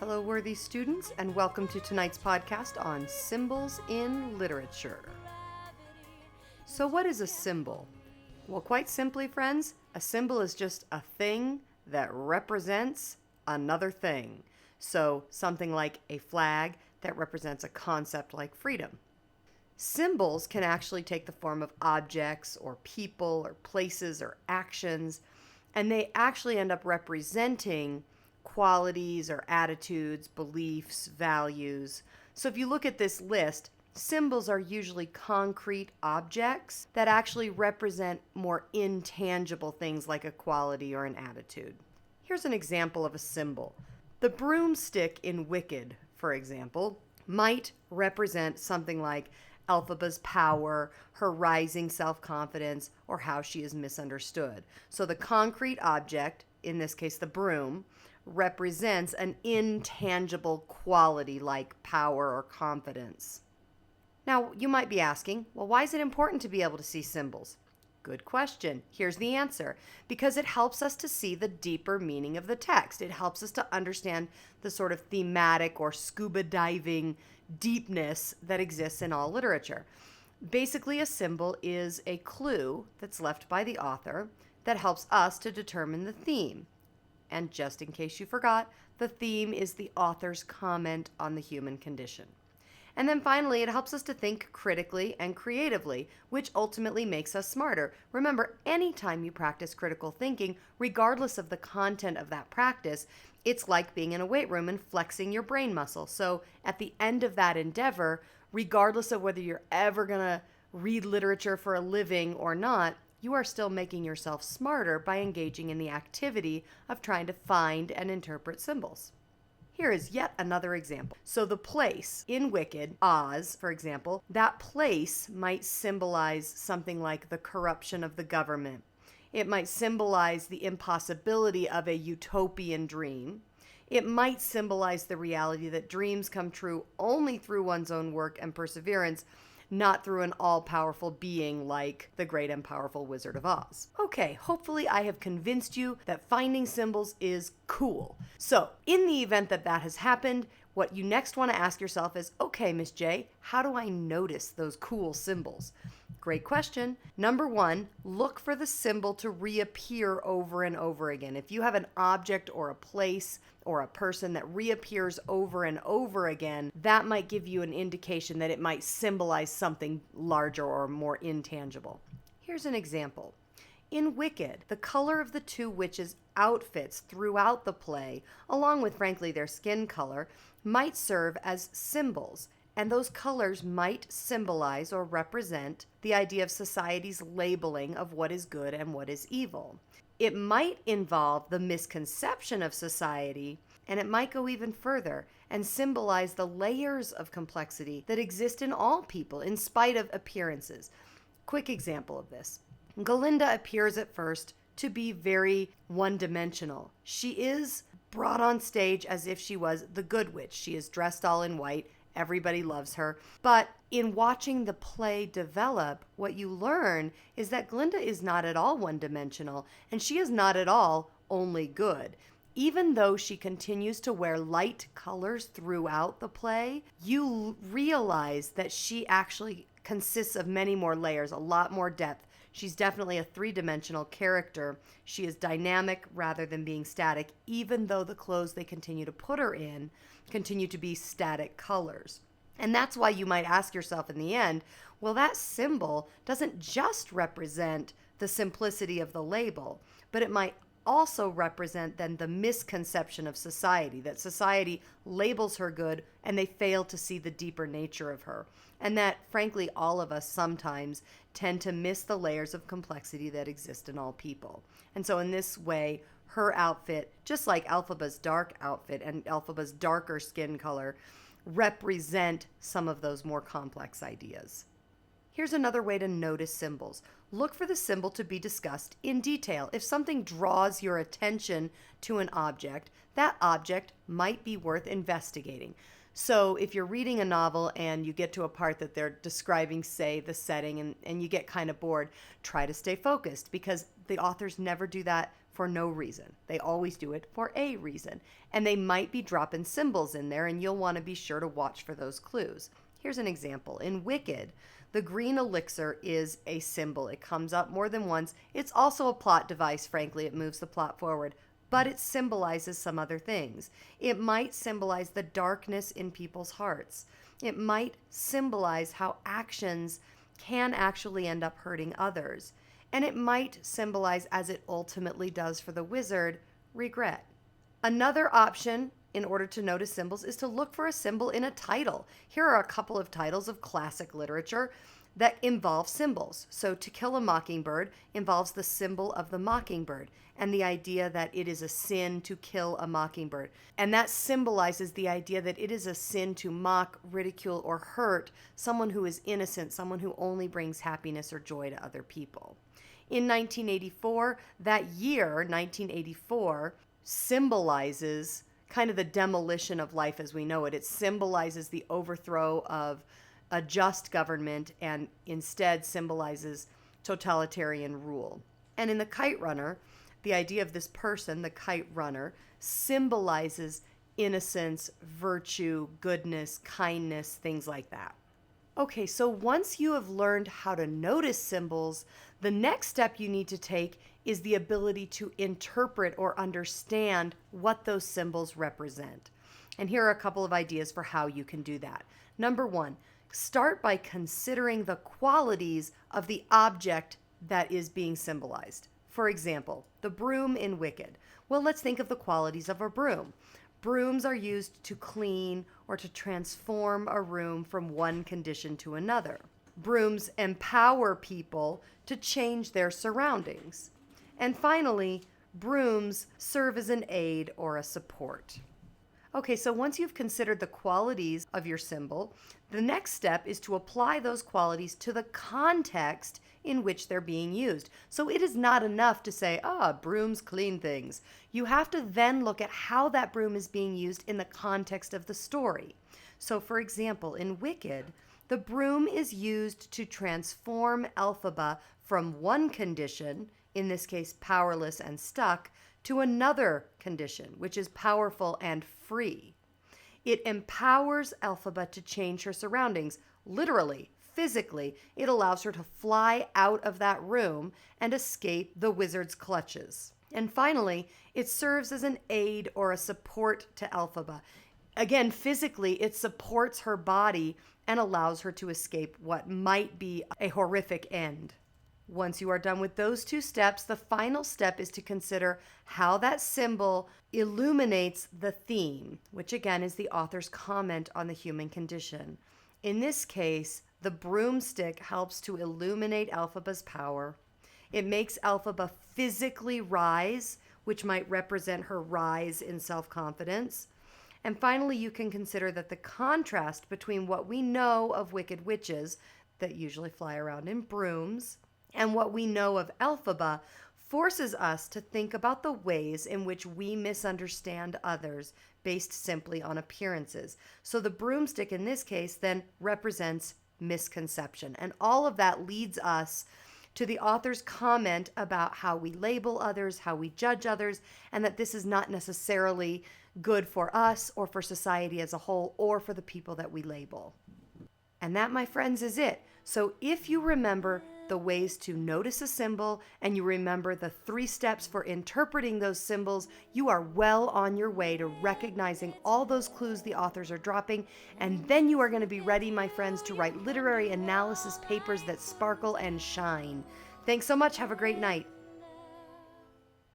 Hello, worthy students, and welcome to tonight's podcast on symbols in literature. So what is a symbol? Well, quite simply, friends, a symbol is just a thing that represents another thing. So something like a flag that represents a concept like freedom. Symbols can actually take the form of objects or people or places or actions, and they actually end up representing qualities or attitudes, beliefs, values. So if you look at this list, symbols are usually concrete objects that actually represent more intangible things like a quality or an attitude. Here's an example of a symbol. The broomstick in Wicked, for example, might represent something like Elphaba's power, her rising self-confidence, or how she is misunderstood. So the concrete object, in this case the broom, represents an intangible quality like power or confidence. Now, you might be asking, well, why is it important to be able to see symbols? Good question. Here's the answer. Because it helps us to see the deeper meaning of the text. It helps us to understand the sort of thematic or scuba diving deepness that exists in all literature. Basically, a symbol is a clue that's left by the author that helps us to determine the theme. And just in case you forgot, the theme is the author's comment on the human condition. And then finally, it helps us to think critically and creatively, which ultimately makes us smarter. Remember, anytime you practice critical thinking, regardless of the content of that practice, it's like being in a weight room and flexing your brain muscle. So at the end of that endeavor, regardless of whether you're ever going to read literature for a living or not, you are still making yourself smarter by engaging in the activity of trying to find and interpret symbols. Here is yet another example. So the place in Wicked, Oz, for example, that place might symbolize something like the corruption of the government. It might symbolize the impossibility of a utopian dream. It might symbolize the reality that dreams come true only through one's own work and perseverance, not through an all-powerful being like the great and powerful Wizard of Oz. Okay, hopefully I have convinced you that finding symbols is cool. So, in the event that that has happened, what you next want to ask yourself is, okay, Miss J, how do I notice those cool symbols? Great question. Number one, look for the symbol to reappear over and over again. If you have an object or a place or a person that reappears over and over again, that might give you an indication that it might symbolize something larger or more intangible. Here's an example. In Wicked, the color of the two witches' outfits throughout the play, along with, frankly, their skin color, might serve as symbols. And those colors might symbolize or represent the idea of society's labeling of what is good and what is evil. It might involve the misconception of society, and it might go even further and symbolize the layers of complexity that exist in all people in spite of appearances. Quick example of this. Galinda appears at first to be very one-dimensional. She is brought on stage as if she was the good witch. She is dressed all in white. Everybody loves her. But in watching the play develop, what you learn is that Glinda is not at all one-dimensional, and she is not at all only good. Even though she continues to wear light colors throughout the play, you realize that she actually consists of many more layers, a lot more depth. She's definitely a three-dimensional character. She is dynamic rather than being static, even though the clothes they continue to put her in continue to be static colors. And that's why you might ask yourself in the end, well, that symbol doesn't just represent the simplicity of the label, but it might also represent then the misconception of society, that society labels her good and they fail to see the deeper nature of her. And that, frankly, all of us sometimes tend to miss the layers of complexity that exist in all people. And so in this way, her outfit, just like Elphaba's dark outfit and Elphaba's darker skin color, represent some of those more complex ideas. Here's another way to notice symbols. Look for the symbol to be discussed in detail. If something draws your attention to an object, that object might be worth investigating. So if you're reading a novel and you get to a part that they're describing, say, the setting, and you get kind of bored, try to stay focused, because the authors never do that for no reason. They always do it for a reason. And they might be dropping symbols in there, and you'll want to be sure to watch for those clues. Here's an example. In Wicked, the green elixir is a symbol. It comes up more than once. It's also a plot device, frankly. It moves the plot forward. But it symbolizes some other things. It might symbolize the darkness in people's hearts. It might symbolize how actions can actually end up hurting others. And it might symbolize, as it ultimately does for the wizard, regret. Another option in order to notice symbols is to look for a symbol in a title. Here are a couple of titles of classic literature that involve symbols. So To Kill a Mockingbird involves the symbol of the mockingbird and the idea that it is a sin to kill a mockingbird. And that symbolizes the idea that it is a sin to mock, ridicule, or hurt someone who is innocent, someone who only brings happiness or joy to other people. In 1984, that year, 1984, symbolizes kind of the demolition of life as we know it. It symbolizes the overthrow of a just government and instead symbolizes totalitarian rule. And in The Kite Runner, the idea of this person, the kite runner, symbolizes innocence, virtue, goodness, kindness, things like that. Okay, so once you have learned how to notice symbols, the next step you need to take is the ability to interpret or understand what those symbols represent. And here are a couple of ideas for how you can do that. Number one, start by considering the qualities of the object that is being symbolized. For example, the broom in Wicked. Well, let's think of the qualities of a broom. Brooms are used to clean or to transform a room from one condition to another. Brooms empower people to change their surroundings. And finally, brooms serve as an aid or a support. Okay, so once you've considered the qualities of your symbol, the next step is to apply those qualities to the context in which they're being used. So it is not enough to say, brooms clean things. You have to then look at how that broom is being used in the context of the story. So for example, in Wicked, the broom is used to transform Elphaba from one condition, in this case powerless and stuck, to another condition, which is powerful and free. It empowers Elphaba to change her surroundings. Literally, physically, it allows her to fly out of that room and escape the wizard's clutches. And finally, it serves as an aid or a support to Elphaba. Again, physically, it supports her body and allows her to escape what might be a horrific end. Once you are done with those two steps, the final step is to consider how that symbol illuminates the theme, which again is the author's comment on the human condition. In this case, the broomstick helps to illuminate Elphaba's power. It makes Elphaba physically rise, which might represent her rise in self-confidence. And finally, you can consider that the contrast between what we know of wicked witches, that usually fly around in brooms, and what we know of Elphaba forces us to think about the ways in which we misunderstand others based simply on appearances. So the broomstick in this case then represents misconception. And all of that leads us to the author's comment about how we label others, how we judge others, and that this is not necessarily good for us or for society as a whole or for the people that we label. And that, my friends, is it. So if you remember the ways to notice a symbol and you remember the 3 steps for interpreting those symbols, you are well on your way to recognizing all those clues the authors are dropping. And then you are going to be ready, my friends, to write literary analysis papers that sparkle and shine. Thanks so much. Have a great night.